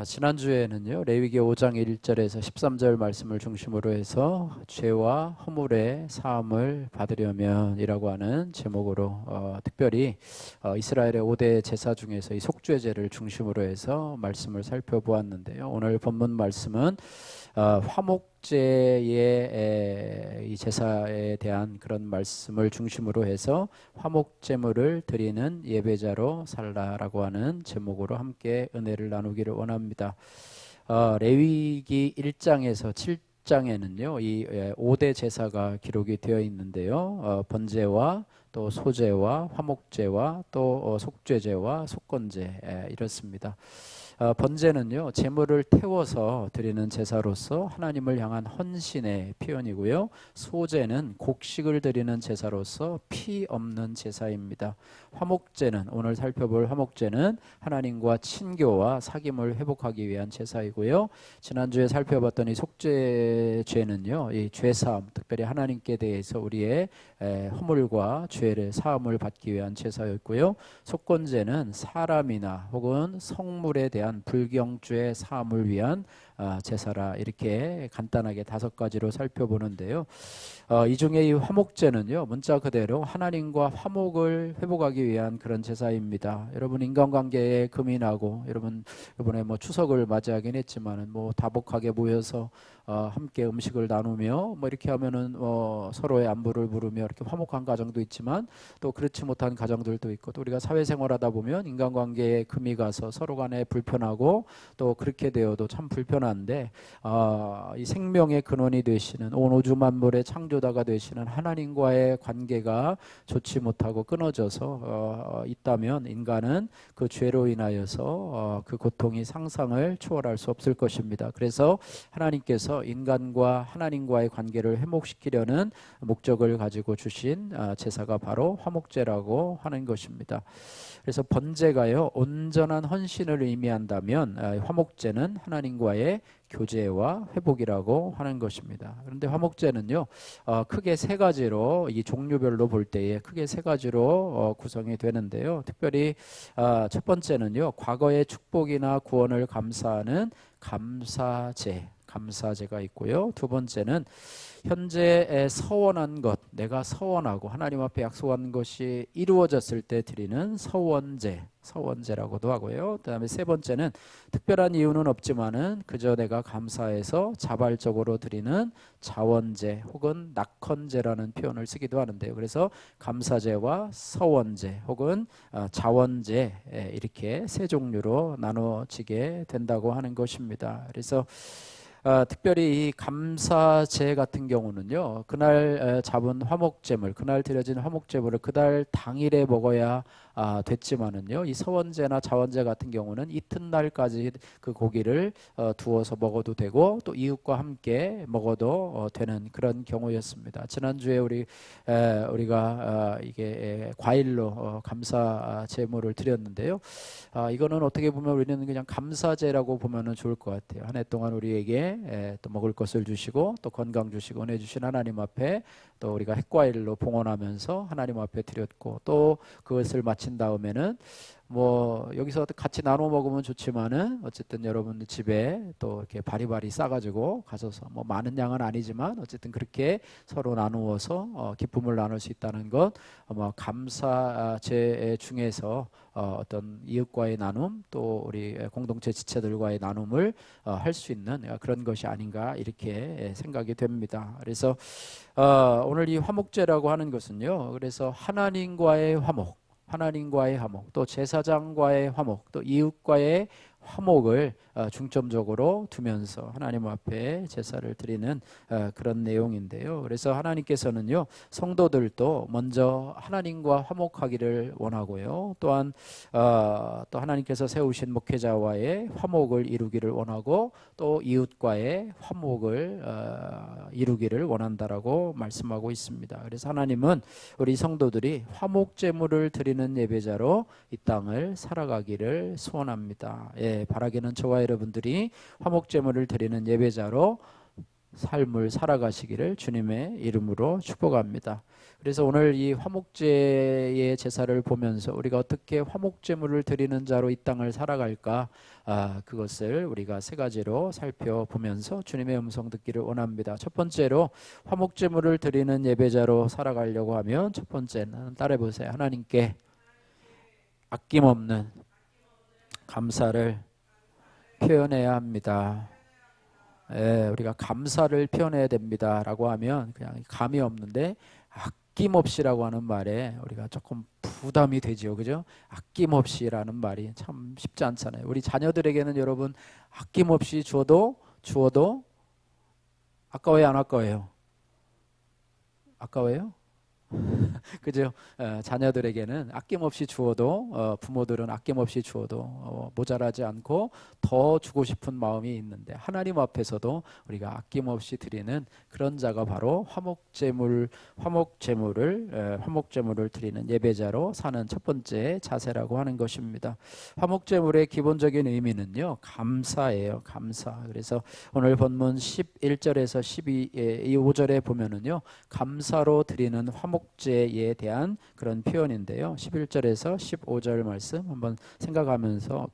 지난주에는요, 레위기 5장 1절에서 13절 말씀을 중심으로 해서 죄와 허물의 사함을 받으려면 이라고 하는 제목으로 특별히 이스라엘의 5대 제사 중에서 이 속죄제를 중심으로 해서 말씀을 살펴보았는데요. 오늘 본문 말씀은 화목제의 이 제사에 대한 그런 말씀을 중심으로 해서 화목제물을 드리는 예배자로 살라라고 하는 제목으로 함께 은혜를 나누기를 원합니다. 레위기 1장에서 7장에는요, 이 5대 제사가 기록이 되어 있는데요. 번제와 또 소제와 화목제와 또 속죄제와 속건제 이렇습니다. 번제는요, 제물을 태워서 드리는 제사로서 하나님을 향한 헌신의 표현이고요. 소제는 곡식을 드리는 제사로서 피 없는 제사입니다. 화목제는, 오늘 살펴볼 화목제는 하나님과 친교와 사귐을 회복하기 위한 제사이고요. 지난주에 살펴봤던 이 속죄제는요, 이 죄사함, 특별히 하나님께 대해서 우리의 허물과 죄를 사함을 받기 위한 제사였고요. 속건제는 사람이나 혹은 성물에 대한 불경죄 사함을 위한 제사라, 이렇게 간단하게 5가지로 살펴보는데요. 이 중에 이 화목제는요, 문자 그대로 하나님과 화목을 회복하기 위한 그런 제사입니다. 여러분, 인간관계에 금이 나고, 여러분 이번에 뭐 추석을 맞이하긴 했지만은 뭐 다복하게 모여서 함께 음식을 나누며 뭐 이렇게 하면은 서로의 안부를 물으며 이렇게 화목한 가정도 있지만, 또 그렇지 못한 가정들도 있고, 또 우리가 사회생활하다 보면 인간관계에 금이 가서 서로 간에 불편하고, 또 그렇게 되어도 참 불편한데, 이 생명의 근원이 되시는, 온 우주 만물의 창조다가 되시는 하나님과의 관계가 좋지 못하고 끊어져서 있다면, 인간은 그 죄로 인하여서 그 고통이 상상을 초월할 수 없을 것입니다. 그래서 하나님께서 인간과 하나님과의 관계를 회복시키려는 목적을 가지고 주신 제사가 바로 화목제라고 하는 것입니다. 그래서 번제가요, 온전한 헌신을 의미한다면 화목제는 하나님과의 교제와 회복이라고 하는 것입니다. 그런데 화목제는요, 크게 3가지로, 이 종류별로 볼 때에 크게 3가지로 구성이 되는데요. 특별히 첫 번째는요, 과거의 축복이나 구원을 감사하는 감사제가 있고요. 두 번째는 현재 서원한 것, 내가 서원하고 하나님 앞에 약속한 것이 이루어졌을 때 드리는 서원제라고도 하고요. 그 다음에 세 번째는 특별한 이유는 없지만은 그저 내가 감사해서 자발적으로 드리는 자원제 혹은 낙헌제라는 표현을 쓰기도 하는데요. 그래서 감사제와 서원제 혹은 자원제, 이렇게 3종류로 나눠지게 된다고 하는 것입니다. 그래서 특별히 이 감사제 같은 경우는요, 그날 잡은 화목제물, 그날 드려진 화목제물을 그날 당일에 먹어야 됐지만은요, 이 서원제나 자원제 같은 경우는 이튿날까지 그 고기를 두어서 먹어도 되고, 또 이웃과 함께 먹어도 되는 그런 경우였습니다. 지난주에 우리가 이게 과일로 감사 제물을 드렸는데요. 이거는 어떻게 보면 우리는 그냥 감사제라고 보면은 좋을 것 같아요. 한 해 동안 우리에게 또 먹을 것을 주시고, 또 건강 주시고 은혜 주신 하나님 앞에 또 우리가 핵과일로 봉헌하면서 하나님 앞에 드렸고, 또 그것을 마친 다음에는 뭐 여기서 같이 나눠 먹으면 좋지만은 어쨌든 여러분 집에 또 이렇게 바리바리 싸가지고 가셔서, 뭐 많은 양은 아니지만 어쨌든 그렇게 서로 나누어서 기쁨을 나눌 수 있다는 것, 감사제 중에서 어떤 이웃과의 나눔, 또 우리 공동체 지체들과의 나눔을 할 수 있는 그런 것이 아닌가, 이렇게 생각이 됩니다. 그래서 오늘 이 화목제라고 하는 것은요, 그래서 하나님과의 화목, 또 제사장과의 화목, 또 이웃과의 화목을 중점적으로 두면서 하나님 앞에 제사를 드리는 그런 내용인데요. 그래서 하나님께서는요, 성도들도 먼저 하나님과 화목하기를 원하고요, 또한 또 하나님께서 세우신 목회자와의 화목을 이루기를 원하고, 또 이웃과의 화목을 이루기를 원한다라고 말씀하고 있습니다. 그래서 하나님은 우리 성도들이 화목제물을 드리는 예배자로 이 땅을 살아가기를 소원합니다. 바라기는 저와 여러분들이 화목제물을 드리는 예배자로 삶을 살아가시기를 주님의 이름으로 축복합니다. 그래서 오늘 이 화목제의 제사를 보면서 우리가 어떻게 화목제물을 드리는 자로 이 땅을 살아갈까, 그것을 우리가 세 가지로 살펴보면서 주님의 음성 듣기를 원합니다. 첫 번째로 화목제물을 드리는 예배자로 살아가려고 하면 첫 번째는 따라해 보세요. 하나님께 아낌없는 감사를 표현해야 합니다. 우리가 감사를 표현해야 됩니다라고 하면 그냥 감이 없는데 아낌없이라고 하는 말에 우리가 조금 부담이 되지요, 그죠? 아낌없이라는 말이 참 쉽지 않잖아요. 우리 자녀들에게는 여러분 아낌없이 주어도 아까워요, 안 아까워요? 아까워요? 그죠? 자녀들에게는 아낌없이 주어도 부모들은 아낌없이 주어도 모자라지 않고 더 주고 싶은 마음이 있는데 하나님 앞에서도 우리가 아낌없이 드리는 그런 자가 바로 화목제물을 드리는 예배자로 사는 첫 번째 자세라고 하는 것입니다. 화목제물의 기본적인 의미는요, 감사예요. 감사. 그래서 오늘 본문 11절에서 5절에 보면은요, 감사로 드리는 화목제에 대한 그런 표현인데요. 11절에서 15절 말씀 한번 생각하면서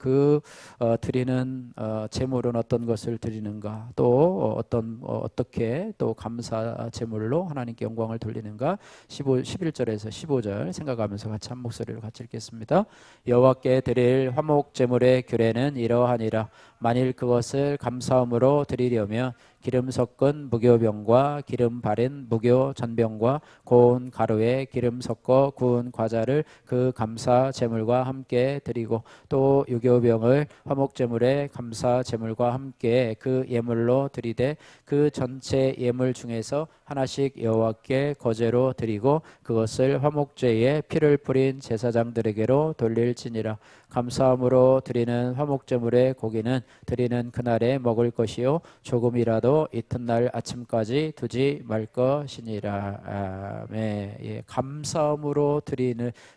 드리는 제물은 어떤 것을 드리는가, 또 어떻게 또 감사 제물로 하나님께 영광을 돌리는가, 11절에서 15절 생각하면서 같이 한 목소리로 같이 읽겠습니다. 여호와께 드릴 화목 제물의 규례는 이러하니라. 만일 그것을 감사함으로 드리려면 기름 섞은 무교병과 기름 바른 무교 전병과 고운 가루에 기름 섞어 구운 과자를 그 감사 제물과 함께 드리고 또 유교병을 화목 제물의 감사 제물과 함께 그 예물로 드리되 그 전체 예물 중에서 하나씩 여호와께 거제로 드리고 그것을 화목제에 피를 뿌린 제사장들에게로 돌릴지니라. 감사함으로 드리는 화목제물의 고기는 드리는 그날에 먹을 것이요 조금이라도 이튿날 아침까지 두지 말 것이니라. 예, 감사함으로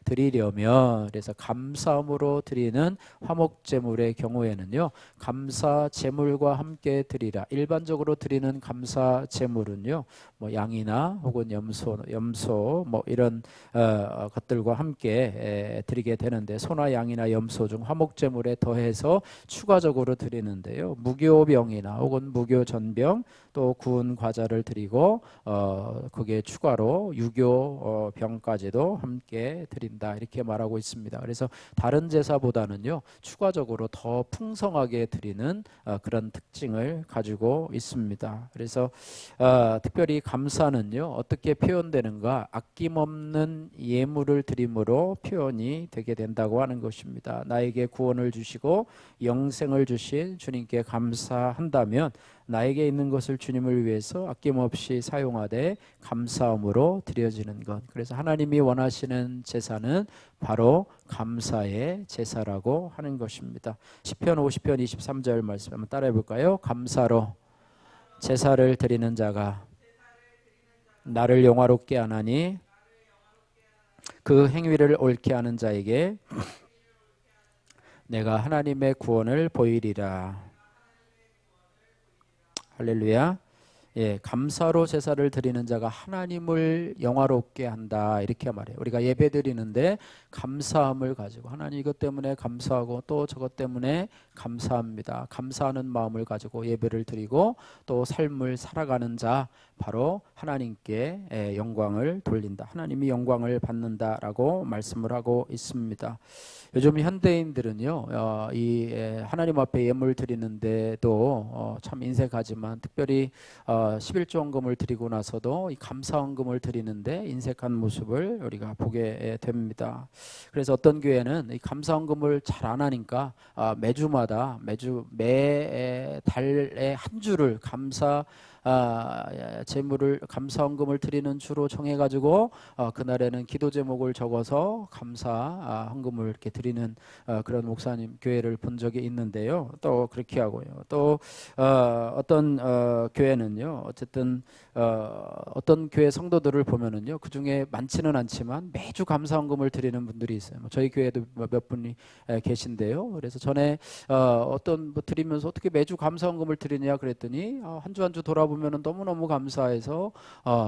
드리려면, 그래서 감사함으로 드리는 화목제물의 경우에는요, 감사제물과 함께 드리라. 일반적으로 드리는 감사제물은요, 뭐 양이나 혹은 염소 뭐 이런 것들과 함께 드리게 되는데, 소나 양이나 염소 중 화목제물에 더해서 추가적으로 드리는데요, 무교병이나 혹은 무교전병 또 구운 과자를 드리고 거기에 추가로 유교병까지도 함께 드린다, 이렇게 말하고 있습니다. 그래서 다른 제사보다는요, 추가적으로 더 풍성하게 드리는 그런 특징을 가지고 있습니다. 그래서 특별히 감사는요, 어떻게 표현되는가, 아낌없는 예물을 드림으로 표현이 되게 된다고 하는 것입니다. 나에게 구원을 주시고 영생을 주신 주님께 감사한다면 나에게 있는 것을 주님을 위해서 아낌없이 사용하되 감사함으로 드려지는 것. 그래서 하나님이 원하시는 제사는 바로 감사의 제사라고 하는 것입니다. 시편 50편 23절 말씀 한번 따라해 볼까요? 감사로 제사를 드리는 자가 나를 영화롭게 하나니 그 행위를 옳게 하는 자에게 내가 하나님의 구원을 보이리라. 할렐루야. 예, 감사로 제사를 드리는 자가 하나님을 영화롭게 한다, 이렇게 말해요. 우리가 예배 드리는데 감사함을 가지고 하나님 이것 때문에 감사하고 또 저것 때문에 감사합니다, 감사하는 마음을 가지고 예배를 드리고 또 삶을 살아가는 자, 바로 하나님께 영광을 돌린다, 하나님이 영광을 받는다라고 말씀을 하고 있습니다. 요즘 현대인들은요, 하나님 앞에 예물 드리는데도 참 인색하지만, 특별히 11조헌금을 드리고 나서도 이 감사헌금을 드리는데 인색한 모습을 우리가 보게 됩니다. 그래서 어떤 교회는 이 감사헌금을 잘 안 하니까 매 달에 한 주를 감사헌금을 드리는 주로 정해가지고 그날에는 기도 제목을 적어서 감사헌금을 이렇게 드리는 그런 목사님 교회를 본 적이 있는데요. 또 그렇게 하고요. 또 어떤 교회는요, 어쨌든 어떤 교회 성도들을 보면은요, 그 중에 많지는 않지만 매주 감사헌금을 드리는 분들이 있어요. 저희 교회도 몇 분이 계신데요. 그래서 전에 드리면서 어떻게 매주 감사헌금을 드리냐 그랬더니 한 주 한 주 돌아보니까 보면은 너무너무 감사해서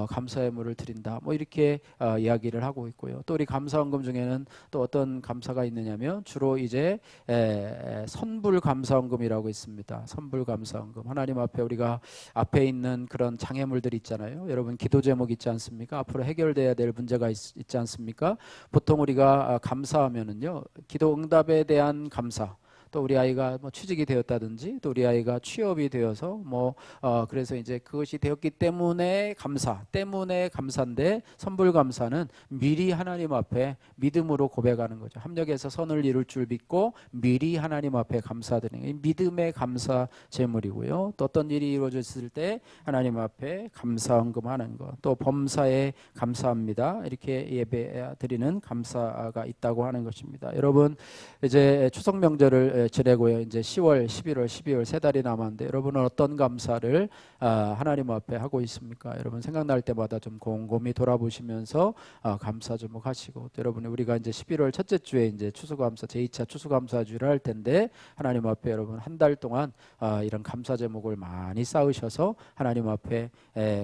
감사의 물을 드린다. 뭐 이렇게 이야기를 하고 있고요. 또 우리 감사헌금 중에는 또 어떤 감사가 있느냐면 주로 이제 선불 감사헌금이라고 있습니다. 선불 감사헌금. 하나님 앞에 우리가 앞에 있는 그런 장애물들 있잖아요. 여러분 기도 제목 있지 않습니까? 앞으로 해결돼야 될 문제가 있지 않습니까? 보통 우리가 감사하면은요, 기도 응답에 대한 감사, 또 우리 아이가 뭐 취직이 되었다든지, 또 우리 아이가 취업이 되어서 그래서 이제 그것이 되었기 때문에 때문에 감사인데, 선불 감사는 미리 하나님 앞에 믿음으로 고백하는 거죠. 합력해서 선을 이룰 줄 믿고 미리 하나님 앞에 감사드리는 게 믿음의 감사 제물이고요. 또 어떤 일이 이루어졌을 때 하나님 앞에 감사헌금하는 것, 또 범사에 감사합니다, 이렇게 예배 드리는 감사가 있다고 하는 것입니다. 여러분 이제 추석 명절을 지내고요. 이제 10월, 11월, 12월 세 달이 남았는데 여러분은 어떤 감사를 하나님 앞에 하고 있습니까? 여러분 생각날 때마다 좀 곰곰이 돌아보시면서 감사 좀 하시고, 또 여러분이 우리가 이제 11월 첫째 주에 이제 추수감사 제2차 추수감사주를 할 텐데, 하나님 앞에 여러분 한 달 동안 이런 감사 제목을 많이 쌓으셔서 하나님 앞에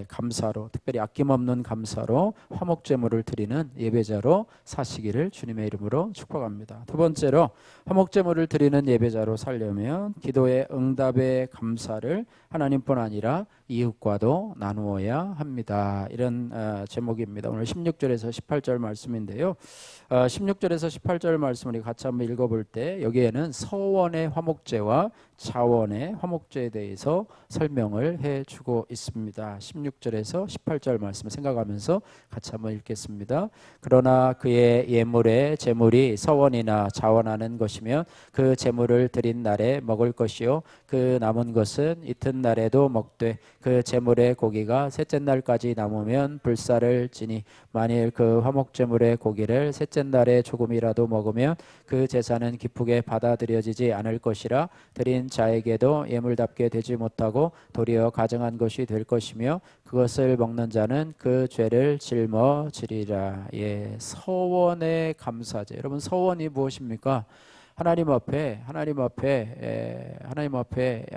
감사로, 특별히 아낌없는 감사로 화목 제물을 드리는 예배자로 사시기를 주님의 이름으로 축복합니다. 두 번째로, 화목 제물을 드리는 예배자로 살려면 기도의 응답의 감사를 하나님뿐 아니라 이웃과도 나누어야 합니다. 이런 제목입니다. 오늘 16절에서 18절 말씀인데요. 16절에서 18절 말씀을 우리 같이 한번 읽어볼 때, 여기에는 서원의 화목제와 자원의 화목제에 대해서 설명을 해주고 있습니다. 16절에서 18절 말씀을 생각하면서 같이 한번 읽겠습니다. 그러나 그의 예물에 제물이 서원이나 자원하는 것이면 그 제물을 드린 날에 먹을 것이요, 그 남은 것은 이튿날에도 먹되 그 제물의 고기가 셋째 날까지 남으면 불사를 지니, 만일 그 화목 제물의 고기를 셋째 날에 조금이라도 먹으면 그 제사는 기쁘게 받아들여지지 않을 것이라, 드린 자에게도 예물답게 되지 못하고 도리어 가증한 것이 될 것이며, 그것을 먹는 자는 그 죄를 짊어지리라. 서원의 감사제. 여러분 서원이 무엇입니까? 하나님 앞에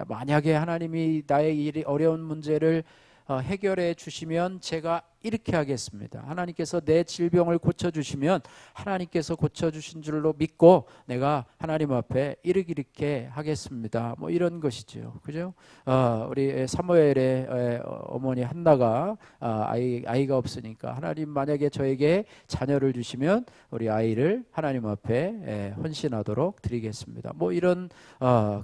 만약에 하나님이 나의 일이 어려운 문제를 해결해 주시면 제가 이렇게 하겠습니다. 하나님께서 내 질병을 고쳐주시면 하나님께서 고쳐주신 줄로 믿고 내가 하나님 앞에 이렇게 하겠습니다. 뭐 이런 것이죠. 그죠? 우리 사무엘의 어머니 한나가 아이가 없으니까, 하나님 만약에 저에게 자녀를 주시면 우리 아이를 하나님 앞에 헌신하도록 드리겠습니다. 뭐 이런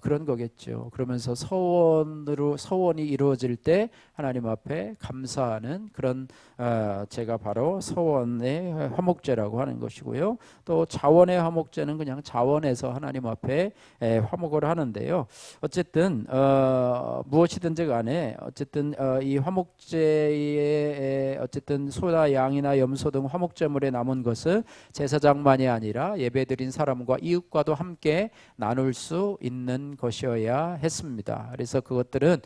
그런 거겠죠. 그러면서 서원이 이루어질 때 하나님 앞에 감사하는 그런 제가 바로 서원의 화목제라고 하는 것이고요. 또 자원의 화목제는 그냥 자원에서 하나님 앞에 화목을 하는데요. 어쨌든 무엇이든지 간에 어쨌든 이 화목제에 어쨌든 소나 양이나 염소 등 화목제물에 남은 것은 제사장만이 아니라 예배드린 사람과 이웃과도 함께 나눌 수 있는 것이어야 했습니다. 그래서 그것들은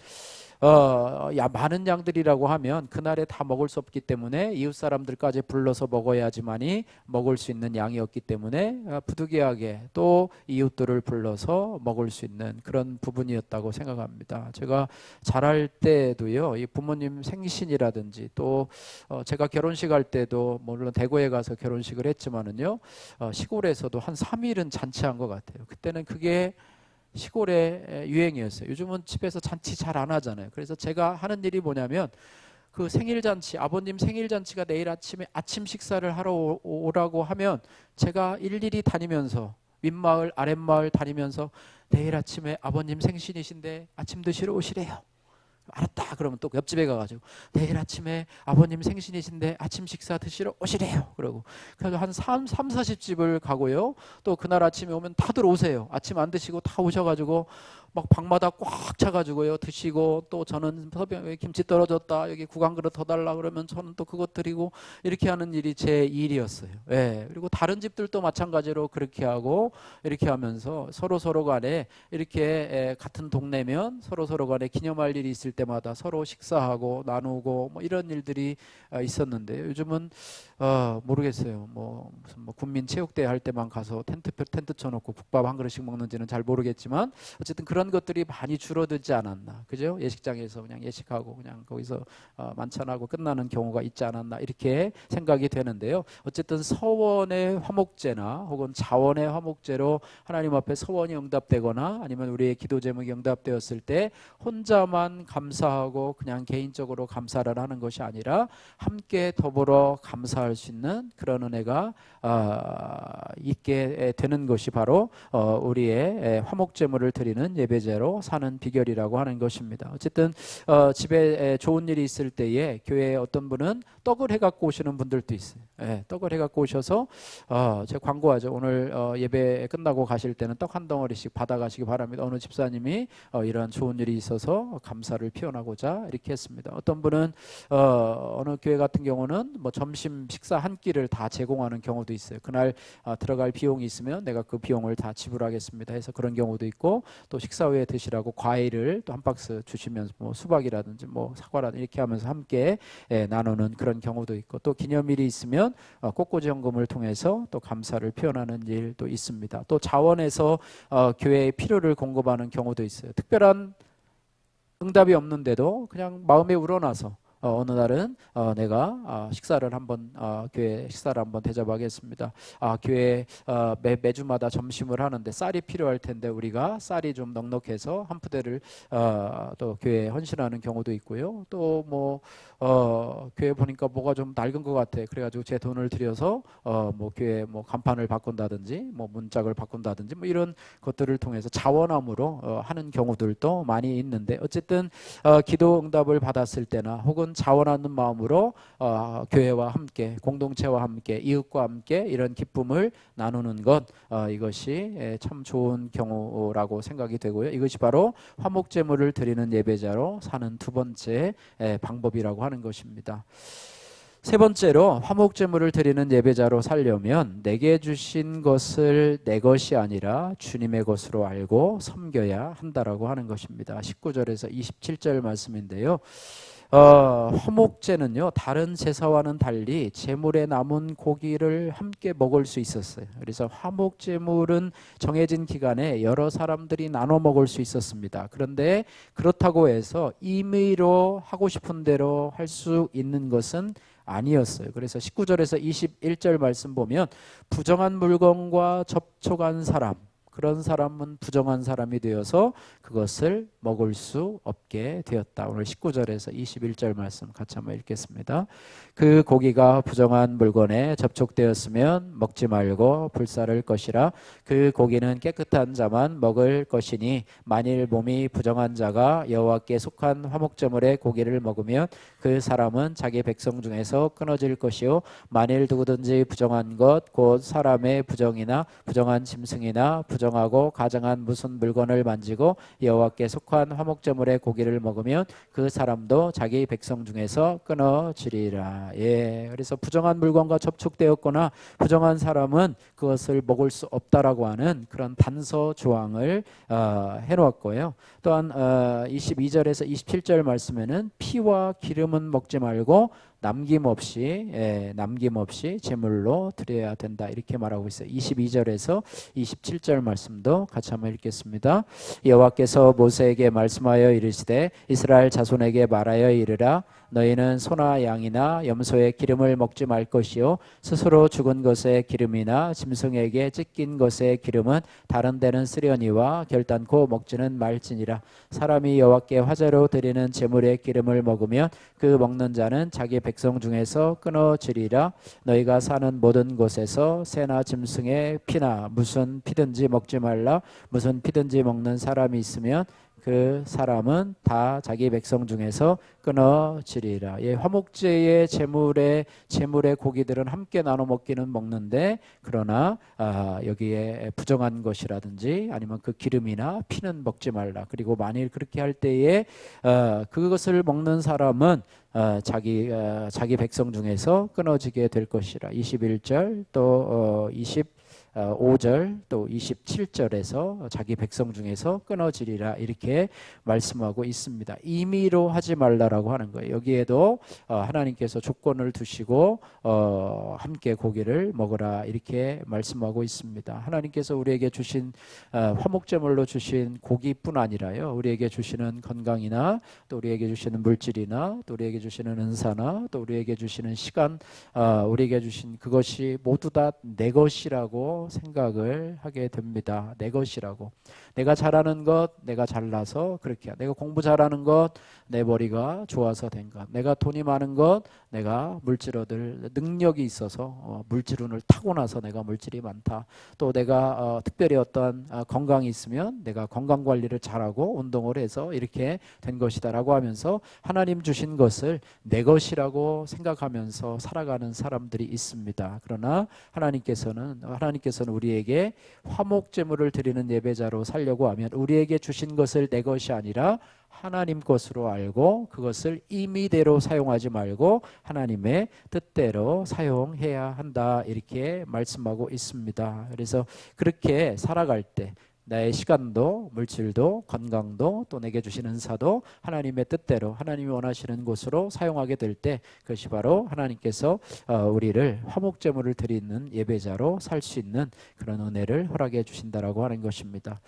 많은 양들이라고 하면 그날에 다 먹을 수 없기 때문에 이웃 사람들까지 불러서 먹어야지만이 먹을 수 있는 양이었기 때문에 부득이하게 또 이웃들을 불러서 먹을 수 있는 그런 부분이었다고 생각합니다. 제가 자랄 때도요, 이 부모님 생신이라든지 또 제가 결혼식 할 때도 물론 대구에 가서 결혼식을 했지만은요, 시골에서도 한 3일은 잔치한 것 같아요. 그때는 그게 시골의 유행이었어요. 요즘은 집에서 잔치 잘 안 하잖아요. 그래서 제가 하는 일이 뭐냐면, 그 생일잔치, 아버님 생일잔치가 내일 아침에 아침 식사를 하러 오라고 하면 제가 일일이 다니면서 윗마을 아랫마을 다니면서 내일 아침에 아버님 생신이신데 아침 드시러 오시래요. 알았다 그러면 또 옆집에 가가지고 내일 아침에 아버님 생신이신데 아침 식사 드시러 오시래요. 그러고 그래서 한 40집을 가고요. 또 그날 아침에 오면 다들 오세요. 아침 안 드시고 다 오셔가지고 막 방마다 꽉 차가지고요 드시고, 또 저는 서병에 김치 떨어졌다 여기 국한 그릇 더 달라 그러면 저는 또 그것 드리고, 이렇게 하는 일이 제 일이었어요. 그리고 다른 집들도 마찬가지로 그렇게 하고, 이렇게 하면서 서로 간에 이렇게 같은 동네면 서로 간에 기념할 일이 있을 때마다 서로 식사하고 나누고 뭐 이런 일들이 있었는데, 요즘은 모르겠어요. 무슨 군민 체육대회 할 때만 가서 텐트 쳐놓고 국밥 한 그릇씩 먹는지는 잘 모르겠지만, 어쨌든 그런 그런 것들이 많이 줄어들지 않았나, 그죠? 예식장에서 그냥 예식하고 그냥 거기서 만찬하고 끝나는 경우가 있지 않았나 이렇게 생각이 되는데요. 어쨌든 서원의 화목제나 혹은 자원의 화목제로 하나님 앞에 서원이 응답되거나 아니면 우리의 기도 제목이 응답되었을 때 혼자만 감사하고 그냥 개인적으로 감사를 하는 것이 아니라 함께 더불어 감사할 수 있는 그런 은혜가 있게 되는 것이 바로 우리의 화목제물을 드리는 예배제로 사는 비결이라고 하는 것입니다. 어쨌든 집에 좋은 일이 있을 때에 교회에 어떤 분은 떡을 해갖고 오시는 분들도 있어요. 떡을 해갖고 오셔서 제가 광고하죠. 오늘 예배 끝나고 가실 때는 떡 한 덩어리씩 받아가시기 바랍니다. 어느 집사님이 이런 좋은 일이 있어서 감사를 표현하고자 이렇게 했습니다. 어떤 분은 어느 교회 같은 경우는 뭐 점심 식사 한 끼를 다 제공하는 경우도 있어요. 그날 들어갈 비용이 있으면 내가 그 비용을 다 지불하겠습니다 해서 그런 경우도 있고, 또 식사 후에 드시라고 과일을 또 한 박스 주시면서 뭐 수박이라든지 뭐 사과라든지 이렇게 하면서 함께 나누는 그런 경우도 있고, 또 기념일이 있으면 꽃꽂이 헌금을 통해서 또 감사를 표현하는 일도 있습니다. 또 자원에서 교회의 필요를 공급하는 경우도 있어요. 특별한 응답이 없는데도 그냥 마음에 우러나서 어느 날은 내가 식사를 한번 교회 식사를 한번 대접하겠습니다. 교회 매주마다 점심을 하는데 쌀이 필요할 텐데 우리가 쌀이 좀 넉넉해서 한 푸대를 또 교회에 헌신하는 경우도 있고요. 또 뭐 교회 보니까 뭐가 좀 낡은 것 같아. 그래가지고 제 돈을 들여서 뭐 교회 뭐 간판을 바꾼다든지 뭐 문짝을 바꾼다든지 뭐 이런 것들을 통해서 자원함으로 하는 경우들도 많이 있는데, 어쨌든 기도 응답을 받았을 때나 혹은 자원하는 마음으로 교회와 함께 공동체와 함께 이웃과 함께 이런 기쁨을 나누는 것, 이것이 참 좋은 경우라고 생각이 되고요. 이것이 바로 화목제물을 드리는 예배자로 사는 두 번째 방법이라고 하는 것입니다. 세 번째로 화목제물을 드리는 예배자로 살려면 내게 주신 것을 내 것이 아니라 주님의 것으로 알고 섬겨야 한다라고 하는 것입니다. 19절에서 27절 말씀인데요. 화목제는요, 다른 제사와는 달리 제물에 남은 고기를 함께 먹을 수 있었어요. 그래서 화목제물은 정해진 기간에 여러 사람들이 나눠 먹을 수 있었습니다. 그런데 그렇다고 해서 임의로 하고 싶은 대로 할 수 있는 것은 아니었어요. 그래서 19절에서 21절 말씀 보면 부정한 물건과 접촉한 사람, 그런 사람은 부정한 사람이 되어서 그것을 먹을 수 없게 되었다. 오늘 19절에서 21절 말씀 같이 한번 읽겠습니다. 그 고기가 부정한 물건에 접촉되었으면 먹지 말고 불사를 것이라. 그 고기는 깨끗한 자만 먹을 것이니 만일 몸이 부정한 자가 여호와께 속한 화목제물의 고기를 먹으면 그 사람은 자기 백성 중에서 끊어질 것이요 만일 누구든지 부정한 것 곧 사람의 부정이나 부정한 짐승이나 부정하고 가증한 무슨 물건을 만지고 여호와께 속한 화목제물의 고기를 먹으면 그 사람도 자기 백성 중에서 끊어지리라. 그래서 부정한 물건과 접촉되었거나 부정한 사람은 그것을 먹을 수 없다라고 하는 그런 단서 조항을 해놓았고요. 또한 22절에서 27절 말씀에는 피와 기름은 먹지 말고 남김없이 제물로 드려야 된다 이렇게 말하고 있어요. 22절에서 27절 말씀도 같이 한번 읽겠습니다. 여호와께서 모세에게 말씀하여 이르시되 이스라엘 자손에게 말하여 이르라. 너희는 소나 양이나 염소의 기름을 먹지 말 것이요 스스로 죽은 것의 기름이나 짐승에게 찢긴 것의 기름은 다른 데는 쓰려니와 결단코 먹지는 말지니라. 사람이 여호와께 화제로 드리는 제물의 기름을 먹으면 그 먹는 자는 자기 백성 중에서 끊어지리라. 너희가 사는 모든 곳에서 새나 짐승의 피나 무슨 피든지 먹지 말라. 무슨 피든지 먹는 사람이 있으면 그 사람은 다 자기 백성 중에서 끊어지리라. 화목제의 제물의 고기들은 함께 나눠 먹기는 먹는데, 그러나 여기에 부정한 것이라든지 아니면 그 기름이나 피는 먹지 말라. 그리고 만일 그렇게 할 때에 그것을 먹는 사람은 자기 백성 중에서 끊어지게 될 것이라. 21절 또 5절 또 27절에서 자기 백성 중에서 끊어지리라 이렇게 말씀하고 있습니다. 임의로 하지 말라라고 하는 거예요. 여기에도 하나님께서 조건을 두시고 함께 고기를 먹으라 이렇게 말씀하고 있습니다. 하나님께서 우리에게 주신 화목제물로 주신 고기뿐 아니라요, 우리에게 주시는 건강이나 또 우리에게 주시는 물질이나 또 우리에게 주시는 은사나 또 우리에게 주시는 시간, 우리에게 주신 그것이 모두 다 내 것이라고 생각을 하게 됩니다. 내 것이라고. 내가 잘하는 것, 내가 잘나서 그렇게, 내가 공부 잘하는 것, 내 머리가 좋아서 된 것, 내가 돈이 많은 것, 내가 물질 얻을 능력이 있어서 물질운을 타고나서 내가 물질이 많다. 또 내가 특별히 어떤 건강이 있으면 내가 건강관리를 잘하고 운동을 해서 이렇게 된 것이다라고 하면서 하나님 주신 것을 내 것이라고 생각하면서 살아가는 사람들이 있습니다. 그러나 하나님께서는 우리에게 화목제물을 드리는 예배자로 살려고 하면 우리에게 주신 것을 내 것이 아니라 하나님 것으로 알고 그것을 임의대로 사용하지 말고 하나님의 뜻대로 사용해야 한다 이렇게 말씀하고 있습니다. 그래서 그렇게 살아갈 때 나의 시간도 물질도 건강도 또 내게 주신 은사도 하나님의 뜻대로 하나님이 원하시는 곳으로 사용하게 될 때 그것이 바로 하나님께서 우리를 화목제물을 드리는 예배자로 살 수 있는 그런 은혜를 허락해 주신다라고 하는 것입니다.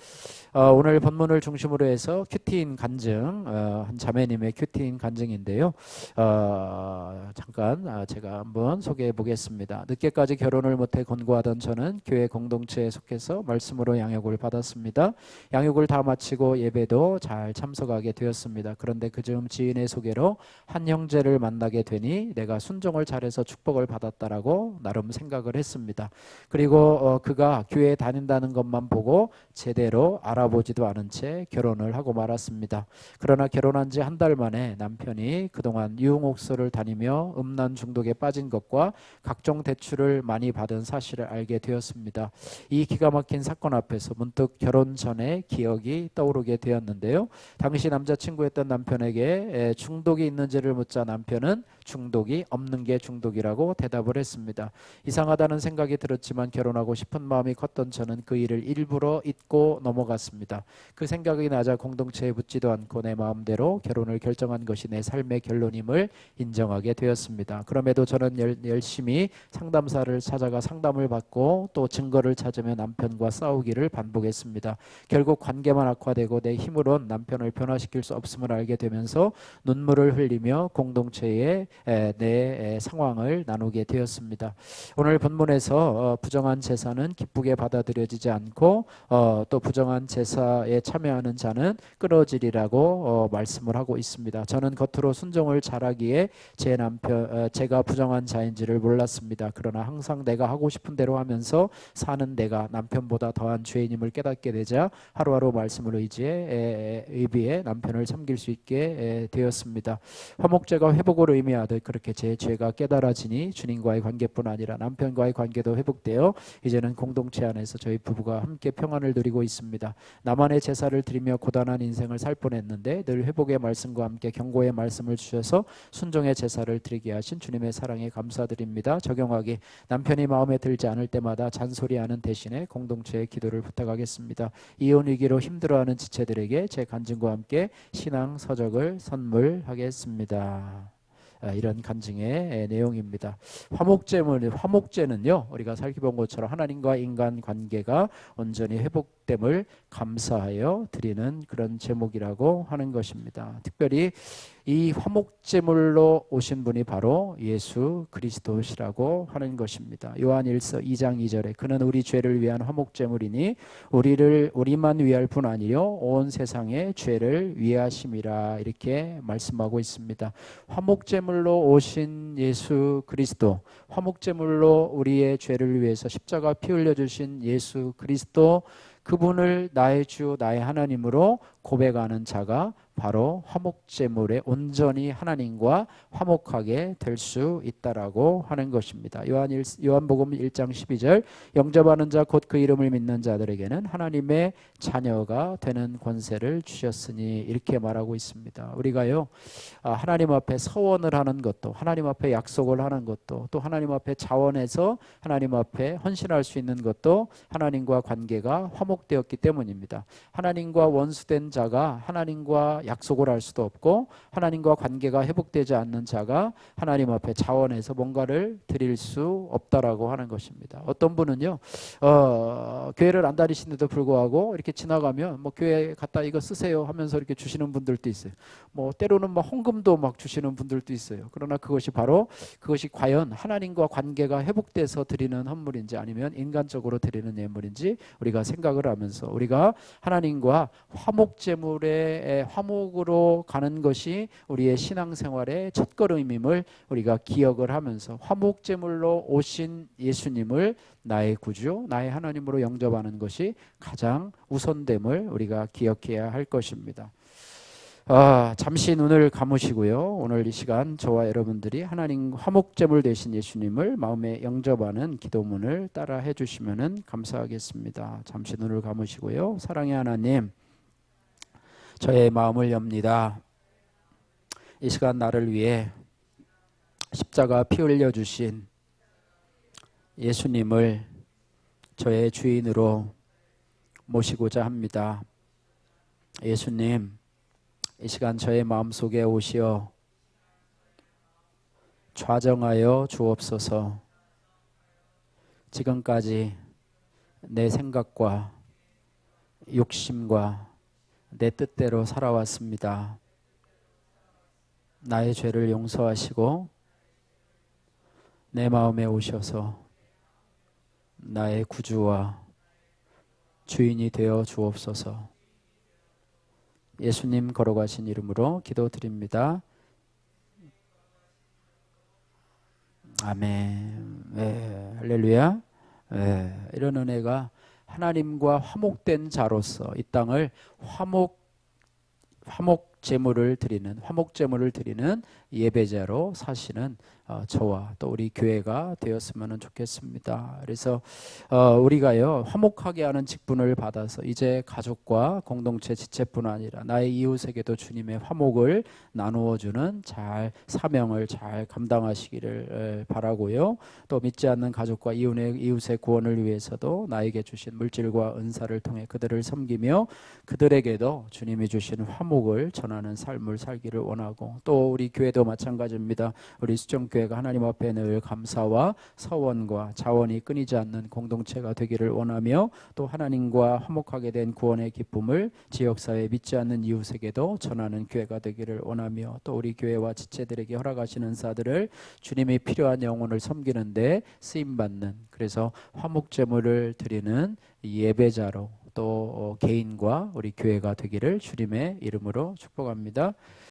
오늘 본문을 중심으로 해서 큐티인 간증, 한 자매님의 큐티인 간증인데요. 잠깐 제가 한번 소개해 보겠습니다. 늦게까지 결혼을 못해 권고하던 저는 교회 공동체에 속해서 말씀으로 양육을 받았습니다. 양육을 다 마치고 예배도 잘 참석하게 되었습니다. 그런데 그즈음 지인의 소개로 한 형제를 만나게 되니 내가 순종을 잘해서 축복을 받았다라고 나름 생각을 했습니다. 그리고 그가 교회에 다닌다는 것만 보고 제대로 알아보지도 않은 채 결혼을 하고 말았습니다. 그러나 결혼한 지 한 달 만에 남편이 그동안 유흥옥소를 다니며 음란 중독에 빠진 것과 각종 대출을 많이 받은 사실을 알게 되었습니다. 이 기가 막힌 사건 앞에서 문득 결혼 전에 기억이 떠오르게 되었는데요. 당시 남자친구였던 남편에게 중독이 있는지를 묻자 남편은 중독이 없는 게 중독이라고 대답을 했습니다. 이상하다는 생각이 들었지만 결혼하고 싶은 마음이 컸던 저는 그 일을 일부러 잊고 넘어갔습니다. 그 생각이 나자 공동체에 묻지도 않고 내 마음대로 결혼을 결정한 것이 내 삶의 결론임을 인정하게 되었습니다. 그럼에도 저는 열심히 상담사를 찾아가 상담을 받고 또 증거를 찾으며 남편과 싸우기를 반복했습니다. 결국 관계만 악화되고 내 힘으론 남편을 변화시킬 수 없음을 알게 되면서 눈물을 흘리며 공동체에 내 상황을 나누게 되었습니다. 오늘 본문에서 부정한 제사는 기쁘게 받아들여지지 않고 또 부정한 제사에 참여하는 자는 끊어지리라고 말씀을 하고 있습니다. 저는 겉으로 순종을 잘하기에 제가 부정한 자인지를 몰랐습니다. 그러나 항상 내가 하고 싶은 대로 하면서 사는 내가 남편보다 더한 죄인임을 깨닫게 되자 하루하루 말씀을 의비해 남편을 섬길 수 있게 되었습니다. 화목제가 회복을 의미하듯 그렇게 제 죄가 깨달아지니 주님과의 관계뿐 아니라 남편과의 관계도 회복되어 이제는 공동체 안에서 저희 부부가 함께 평안을 누리고 있습니다. 나만의 제사를 드리며 고단한 인생을 살 뻔했는데 늘 회복의 말씀과 함께 경고의 말씀을 주셔서 순종의 제사를 드리게 하신 주님의 사랑에 감사드립니다. 적용하기 남편이 마음에 들지 않을 때마다 잔소리하는 대신에 공동체의 기도를 부탁하겠습니다. 이혼 위기로 힘들어하는 지체들에게 제 간증과 함께 신앙 서적을 선물하겠습니다. 이런 간증의 내용입니다. 화목제는요, 우리가 살펴본 것처럼 하나님과 인간 관계가 온전히 회복됨을 감사하여 드리는 그런 제목이라고 하는 것입니다. 특별히 이 화목제물로 오신 분이 바로 예수 그리스도시라고 하는 것입니다. 요한일서 2장 2절에 그는 우리 죄를 위한 화목제물이니 우리만 위할 뿐 아니요 온 세상의 죄를 위하심이라 이렇게 말씀하고 있습니다. 화목제물로 오신 예수 그리스도, 화목제물로 우리의 죄를 위해서 십자가 피 흘려 주신 예수 그리스도, 그분을 나의 주 나의 하나님으로 고백하는 자가 바로 화목제물에 온전히 하나님과 화목하게 될 수 있다라고 하는 것입니다. 요한복음 1장 12절 영접하는 자 곧 그 이름을 믿는 자들에게는 하나님의 자녀가 되는 권세를 주셨으니 이렇게 말하고 있습니다. 우리가요 하나님 앞에 서원을 하는 것도 하나님 앞에 약속을 하는 것도 또 하나님 앞에 자원해서 하나님 앞에 헌신할 수 있는 것도 하나님과 관계가 화목되었기 때문입니다. 하나님과 원수된 자가 하나님과 약속을 할 수도 없고 하나님과 관계가 회복되지 않는 자가 하나님 앞에 자원해서 뭔가를 드릴 수 없다라고 하는 것입니다. 어떤 분은요 교회를 안 다니시는데도 불구하고 이렇게 지나가면 뭐 교회 갖다 이거 쓰세요 하면서 이렇게 주시는 분들도 있어요. 뭐 때로는 막 헌금도 막 주시는 분들도 있어요. 그러나 그것이 과연 하나님과 관계가 회복돼서 드리는 헌물인지 아니면 인간적으로 드리는 예물인지 우리가 생각을 하면서 우리가 하나님과 화목제물의 화목으로 가는 것이 우리의 신앙생활의 첫걸음임을 우리가 기억을 하면서 화목제물로 오신 예수님을 나의 구주, 나의 하나님으로 영접하는 것이 가장 우선됨을 우리가 기억해야 할 것입니다. 잠시 눈을 감으시고요. 오늘 이 시간 저와 여러분들이 하나님 화목제물 되신 예수님을 마음에 영접하는 기도문을 따라 해주시면 감사하겠습니다. 잠시 눈을 감으시고요. 사랑의 하나님, 저의 마음을 엽니다. 이 시간 나를 위해 십자가 피 흘려 주신 예수님을 저의 주인으로 모시고자 합니다. 예수님, 이 시간 저의 마음속에 오시어 좌정하여 주옵소서. 지금까지 내 생각과 욕심과 내 뜻대로 살아왔습니다. 나의 죄를 용서하시고 내 마음에 오셔서 나의 구주와 주인이 되어 주옵소서. 예수님 걸어가신 이름으로 기도드립니다. 아멘. 네, 할렐루야. 네, 이런 은혜가 하나님과 화목된 자로서 이 땅을 화목제물을 드리는 예배자로 사시는 저와 또 우리 교회가 되었으면 좋겠습니다. 그래서 우리가요 화목하게 하는 직분을 받아서 이제 가족과 공동체 지체뿐 아니라 나의 이웃에게도 주님의 화목을 나누어 주는 사명을 잘 감당하시기를 바라고요. 또 믿지 않는 가족과 이웃의 구원을 위해서도 나에게 주신 물질과 은사를 통해 그들을 섬기며 그들에게도 주님이 주신 화목을 전하는 삶을 살기를 원하고 또 우리 교회도 마찬가지입니다. 우리 수정교회가 하나님 앞에 늘 감사와 서원과 자원이 끊이지 않는 공동체가 되기를 원하며 또 하나님과 화목하게 된 구원의 기쁨을 지역사회 믿지 않는 이웃에게도 전하는 교회가 되기를 원하며 또 우리 교회와 지체들에게 허락하시는 은사들을 주님이 필요한 영혼을 섬기는데 쓰임받는 그래서 화목제물을 드리는 예배자로 또 개인과 우리 교회가 되기를 주님의 이름으로 축복합니다.